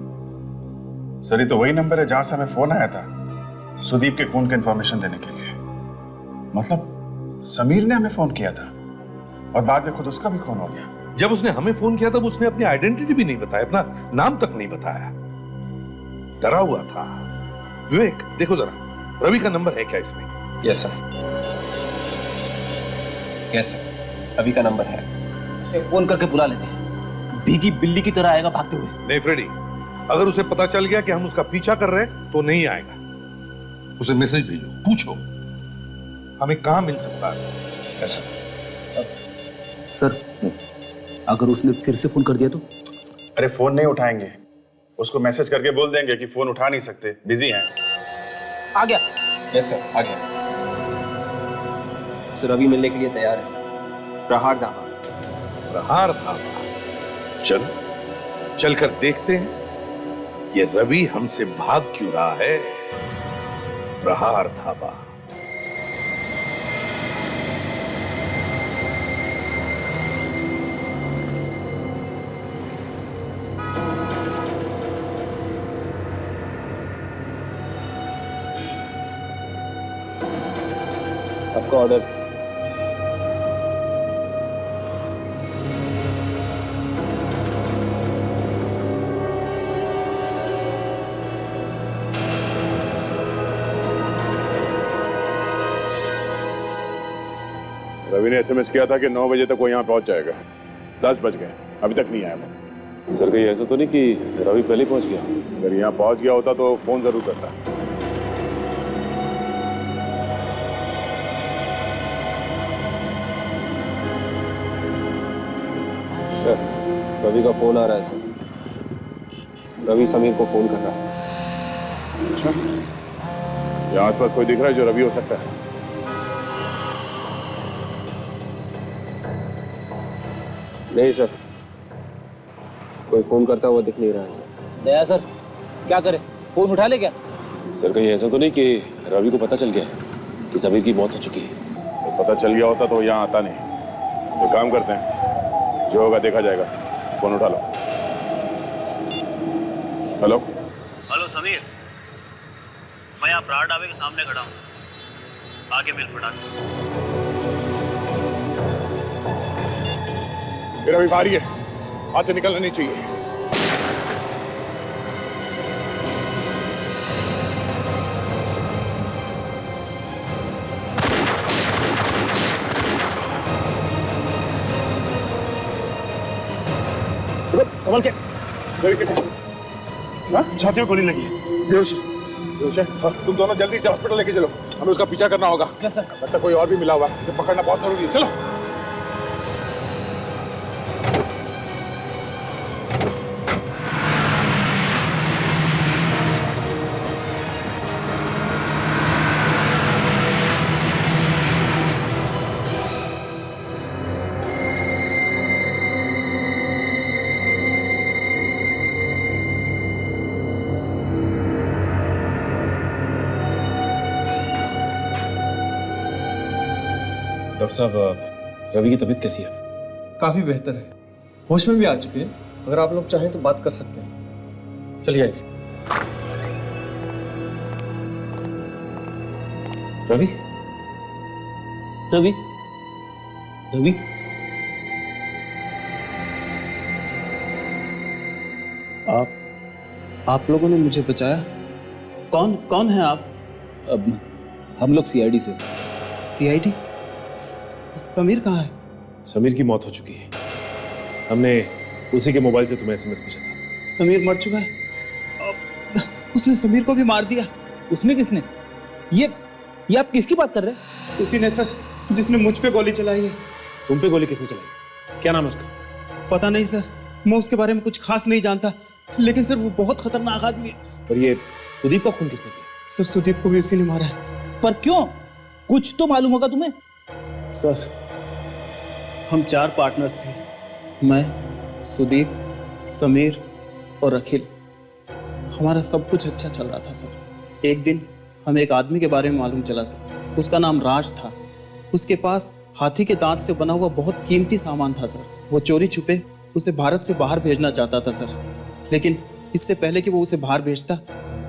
सर, ये तो वही नंबर है जहां से हमें फोन आया था सुदीप के खून की इंफॉर्मेशन देने के लिए। मतलब समीर ने हमें फोन किया था और बाद में खुद उसका भी खून हो गया। जब उसने हमें फोन किया तब उसने अपनी आइडेंटिटी भी नहीं बताया, अपना नाम तक नहीं बताया, डरा हुआ था। विवेक देखो जरा, रवि का नंबर है क्या इसमें? Yes sir, yes sir, Ravi का नंबर है। उसे फोन करके बुला लेते हैं, भीगी बिल्ली की तरह आएगा भागते हुए। नहीं फ्रेडी, अगर उसे पता चल गया कि हम उसका पीछा कर रहे हैं तो नहीं आएगा। उसे मैसेज भेजो, पूछो हमें कहां मिल सकता है। सर, अगर उसने फिर से फोन कर दिया तो? अरे फोन नहीं उठाएंगे, उसको मैसेज करके बोल देंगे कि फोन उठा नहीं सकते, बिजी हैं। आ गया। यस सर, आ गया। सर रवि मिलने के लिए तैयार है सर। प्रहार धाबा। प्रहार धाबा? चलकर देखते हैं ये रवि हमसे भाग क्यों रहा है। प्रहार धाबा। आपका ऑर्डर। रवि ने एसएमएस किया था कि 9 बजे तक वो यहाँ पहुंच जाएगा। 10 बज गए, अभी तक नहीं आया वो। सर कहीं ऐसा तो नहीं कि रवि पहले पहुंच गया? अगर यहाँ पहुंच गया होता तो फोन जरूर करता। सर रवि का फोन आ रहा है सर। रवि समीर को फोन कर रहा है। अच्छा, यहाँ आसपास कोई दिख रहा है जो रवि हो सकता है? नहीं सर, कोई फोन करता हुआ दिख नहीं रहा है सर। दया सर, क्या करे, फोन उठा ले क्या? सर कहीं ऐसा तो नहीं कि रवि को पता चल गया कि समीर की मौत हो चुकी है? तो पता चल गया होता तो यहाँ आता नहीं। तो काम करते हैं, जो होगा देखा जाएगा। फोन उठा लो। हेलो हेलो समीर, मैं यहाँ प्रहार ढाबे के सामने खड़ा हूँ, आगे मिल फटाक से। रवि भारी है, हाथ से निकलना नहीं चाहिए। संभल के। रवि कैसे? छाती में गोली लगी है, बेहोश है। तुम दोनों जल्दी से हॉस्पिटल लेके चलो, हमें उसका पीछा करना होगा। लगता कोई और भी मिला हुआ है, उसे पकड़ना बहुत जरूरी है। चलो। डॉक्टर साहब, रवि की तबीयत कैसी है? काफी बेहतर है, होश में भी आ चुके हैं। अगर आप लोग चाहें तो बात कर सकते हैं। चलिए आइए। रवि, रवि, रवि, आप लोगों ने मुझे बचाया। कौन है आप? अब हम लोग सीआईडी से। सीआईडी? समीर कहाँ है? समीर की मौत हो चुकी है, हमने उसी के मोबाइल से तुम्हें एसएमएस भेजा था। समीर मर चुका है? उसने समीर को भी मार दिया। उसने किसने? ये आप किसकी बात कर रहे हैं? उसी ने सर, जिसने मुझ पे गोली चलाई है। तुम पे गोली किसने चलाई? क्या नाम है उसका? पता नहीं सर, मैं उसके बारे में कुछ खास नहीं जानता, लेकिन सर वो बहुत खतरनाक आदमी है। और ये सुदीप का खून किसने किया? सर सुदीप को भी उसी ने मारा है। पर क्यों? कुछ तो मालूम होगा तुम्हें। सर हम 4 पार्टनर्स थे, मैं, सुदीप, समीर और अखिल। हमारा सब कुछ अच्छा चल रहा था सर। एक दिन हमें एक आदमी के बारे में मालूम चला सर। उसका नाम राज था। उसके पास हाथी के दांत से बना हुआ बहुत कीमती सामान था सर। वो चोरी छुपे उसे भारत से बाहर भेजना चाहता था सर, लेकिन इससे पहले कि वो उसे बाहर भेजता,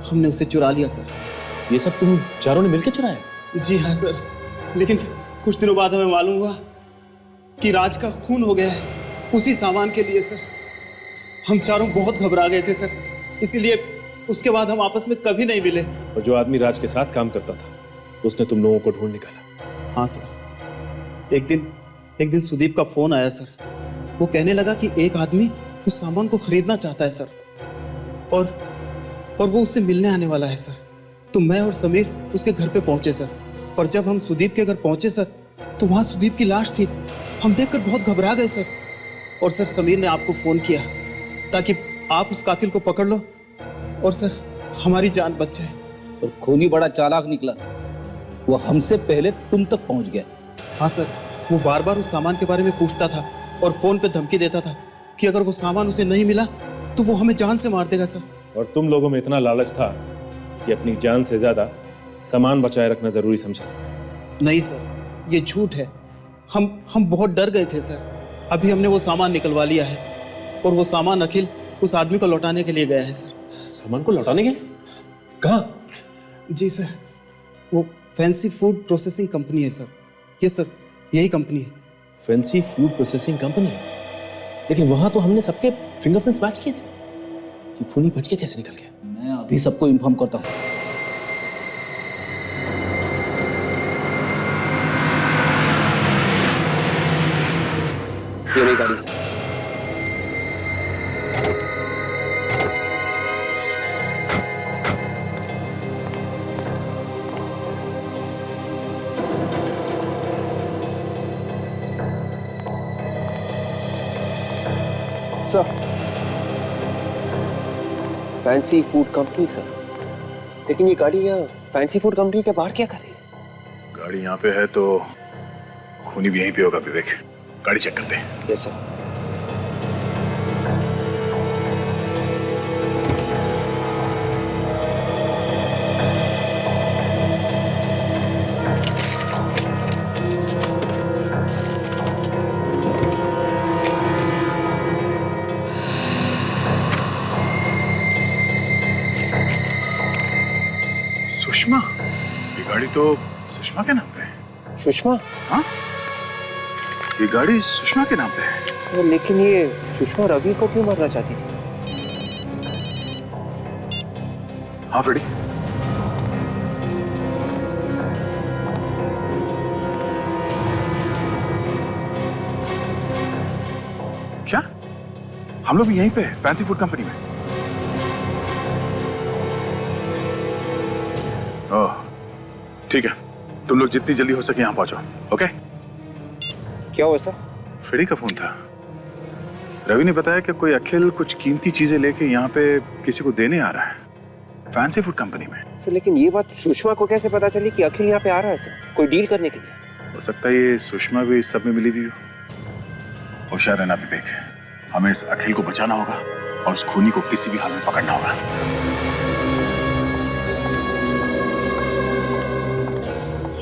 हमने उसे चुरा लिया सर। ये सब तुम चारों ने मिलकर चुराया? जी हाँ सर, लेकिन कुछ दिनों बाद हमें मालूम हुआ कि राज का खून हो गया है उसी सामान के लिए सर। हम चारों बहुत घबरा गए थे सर, इसीलिए उसके बाद हम आपस में कभी नहीं मिले। और जो आदमी राज के साथ काम करता था, उसने तुम लोगों को ढूंढ निकाला? हाँ सर, एक दिन सुदीप का फोन आया सर। वो कहने लगा कि एक आदमी उस सामान को खरीदना चाहता है सर, और वो उससे मिलने आने वाला है सर। तो मैं और समीर उसके घर पे पहुंचे सर, और जब हम सुदीप के घर पहुंचे सर, तो वहां सुदीप की लाश थी। हम देखकर बहुत घबरा गए सर। और सर समीर ने आपको फोन किया ताकि आप उस कातिल को पकड़ लो और सर हमारी जान बच जाए। और खूनी बड़ा चालाक निकला, वो हमसे पहले तुम तक पहुंच गया। हाँ सर, वो बार बार उस सामान के बारे में पूछता था और फोन पे धमकी देता था कि अगर वो सामान उसे नहीं मिला तो वो हमें जान से मार देगा सर। और तुम लोगों में इतना लालच था कि अपनी जान से ज्यादा सामान बचाए रखना जरूरी समझा था? नहीं सर, ये झूठ है। हम बहुत डर गए थे सर। अभी हमने वो सामान निकलवा लिया है, और वो सामान अखिल उस आदमी को लौटाने के लिए गया है सर। सामान को लौटाने के? कहाँ? जी सर, वो फैंसी फूड प्रोसेसिंग कंपनी है सर। ये सर, यही कंपनी है। Fancy food processing company? लेकिन वहां तो हमने सबके फिंगरप्रिंट्स मैच किए थे। ये खूनी बच के कैसे निकल गया? मैं अभी सबको इन्फॉर्म करता हूँ। ये रही गाड़ी से। Sir, fancy food company sir. लेकिन ये गाड़ी यहाँ फैंसी फूड कंपनी के बाहर क्या कर रही है? गाड़ी यहाँ पे है तो खूनी भी यहीं पे होगा विवेक। गाड़ी चेक करते हैं। Yes sir. सुषमा? ये गाड़ी तो सुषमा के नाम पे है। सुषमा? हाँ, ये गाड़ी सुषमा के नाम पे है। लेकिन ये सुषमा रवि को क्यों मारना चाहती है? हाँ फ्रेडी, क्या हम लोग भी यहीं पे हैं, फैंसी फूड कंपनी में? ओह ठीक है, तुम लोग जितनी जल्दी हो सके यहाँ पहुंचो। ओके? क्या हुआ सर? फ्रेडी का फोन था। रवि ने बताया कि कोई अखिल कुछ कीमती चीजें लेके यहाँ पे किसी को देने आ रहा है, फैंसी फूड कंपनी में। सर लेकिन ये बात सुषमा को कैसे पता चली कि अखिल यहाँ पे आ रहा है सर, कोई डील करने के लिए? हो सकता है ये सुषमा भी इस सब में मिली हुई हो। होशियार रहना विवेक, हमें इस अखिल को बचाना होगा और उस खूनी को किसी भी हाल में पकड़ना होगा।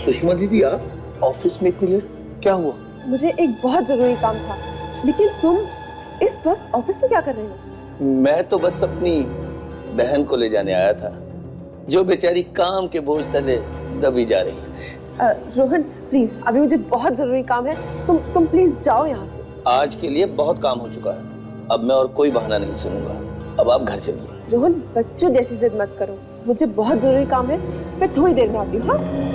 सुषमा दीदी, आप ऑफिस में इतनी लेट क्या हुआ? मुझे एक बहुत जरूरी काम था, लेकिन तुम इस वक्त ऑफिस में क्या कर रहे हो? मैं तो बस अपनी बहन को ले जाने आया था, जो बेचारी काम के बोझ तले दबी जा रही है। रोहन प्लीज, अभी मुझे बहुत जरूरी काम है, तुम प्लीज जाओ यहाँ से। आज के लिए बहुत काम हो चुका है, अब मैं और कोई बहाना नहीं सुनूंगा। अब आप घर चलिए। रोहन, बच्चों जैसी जिद मत करो, मुझे बहुत जरूरी काम है, मैं थोड़ी देर में आती हूँ। हाँ?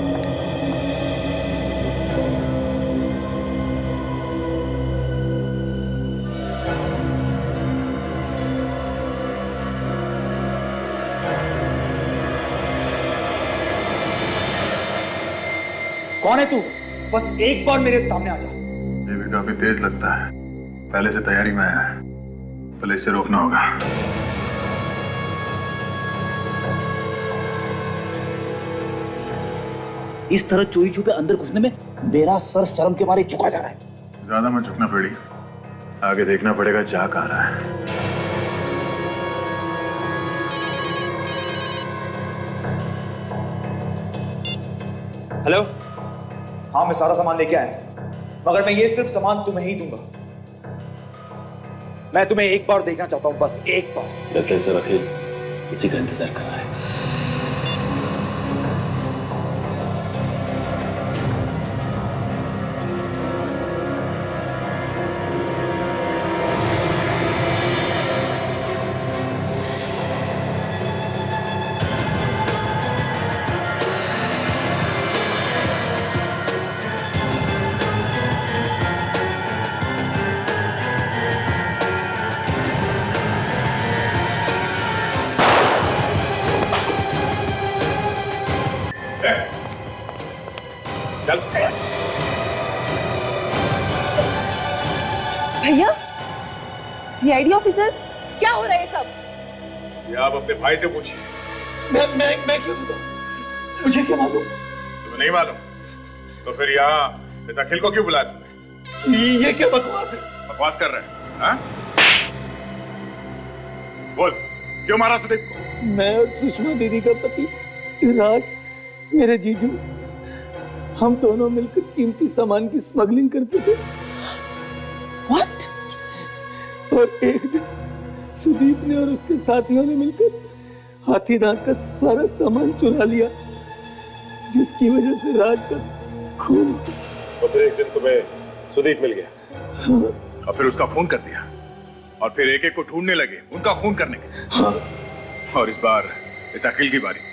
कौन है तू? बस एक बार मेरे सामने आ जा। ये भी काफी तेज लगता है। पहले से तैयारी में है, पहले इसे रोकना होगा। इस तरह चोरी छुपे अंदर घुसने में मेरा सर शर्म के मारे झुका जा रहा है। ज्यादा मत झुकना पड़ी, आगे देखना पड़ेगा जा कहाँ रहा है। हेलो, हाँ मैं सारा सामान लेके आया, मगर मैं ये सिर्फ सामान तुम्हें ही दूंगा। मैं तुम्हें एक बार देखना चाहता हूं, बस एक बार। लगता है सर अखिल इसी का इंतजार कर रहा है। भैया, सीआईडी ऑफिसर्स, क्या हो रहा है सब? ये आप अपने भाई से पूछिए। मैं क्यों बताऊं? मुझे क्या मालूम? तुम्हें नहीं मालूम? तो फिर यहाँ इस अखिल को क्यों बुलाया तुमने? ये क्या बकवास है? बकवास कर रहे हैं, हाँ? बोल, क्यों मारा सुदीप को? मैं और सुषमा दीदी का पति राज, मेरे जीजू, हम दोनों मिलकर कीमती सामान की स्मगलिंग करते थे। What? और एक दिन सुदीप ने और उसके साथियों ने मिलकर हाथी दांत का सारा सामान चुरा लिया, जिसकी वजह से राज का खून। और फिर एक दिन तुम्हें सुदीप मिल गया। हाँ। और फिर उसका खून कर दिया, और फिर एक एक को ढूंढने लगे उनका खून करने के। हाँ। और इस बार इस अखिल की बारी।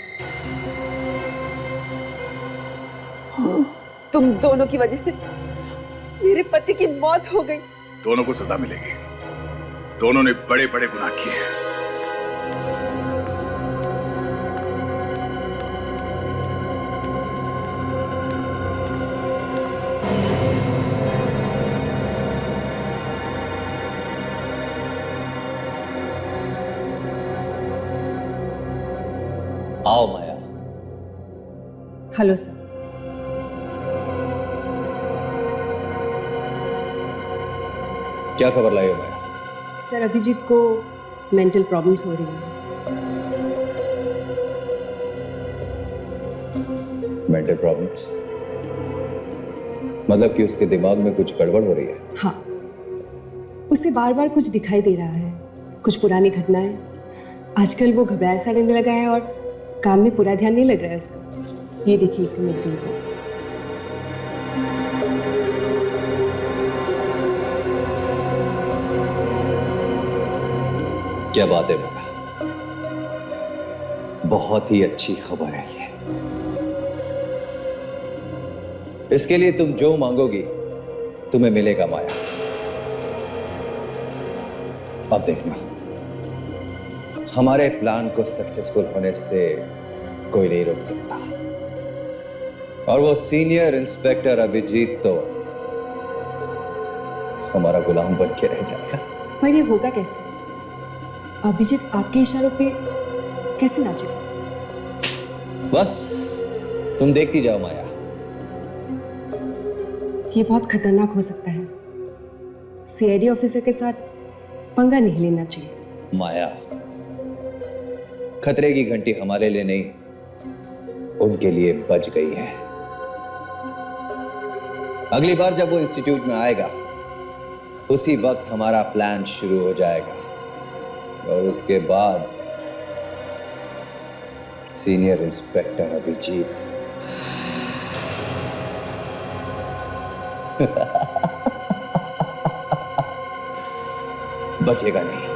हाँ। तुम दोनों की वजह से मेरे पति की मौत हो गई। दोनों को सजा मिलेगी, दोनों ने बड़े बड़े गुनाह किए हैं। आओ माया। Hello sir. क्या खबर लाई हो माया? सर अभिजीत को मेंटल प्रॉब्लम्स हो रही है। Mental problems? मतलब कि उसके दिमाग में कुछ गड़बड़ हो रही है? हाँ, उसे बार बार कुछ दिखाई दे रहा है, कुछ पुरानी घटनाएं। आजकल वो घबराया सा रहने लगा है और काम में पूरा ध्यान नहीं लग रहा है उसका। ये देखिए उसकी मेडिकल रिपोर्ट्स। क्या बात है बेटा, बहुत ही अच्छी खबर है ये। इसके लिए तुम जो मांगोगी तुम्हें मिलेगा माया। अब देखना, हमारे प्लान को सक्सेसफुल होने से कोई नहीं रोक सकता। और वो सीनियर इंस्पेक्टर अभिजीत तो हमारा गुलाम बन के रह जाएगा। पर ये होगा कैसे? अभिजीत आपके इशारों पे कैसे नाचेगा? बस तुम देखती जाओ माया। ये बहुत खतरनाक हो सकता है। सीआईडी ऑफिसर के साथ पंगा नहीं लेना चाहिए। माया, खतरे की घंटी हमारे लिए नहीं, उनके लिए बज गई है। अगली बार जब वो इंस्टीट्यूट में आएगा, उसी वक्त हमारा प्लान शुरू हो जाएगा। और उसके बाद सीनियर इंस्पेक्टर अभिजीत बचेगा नहीं।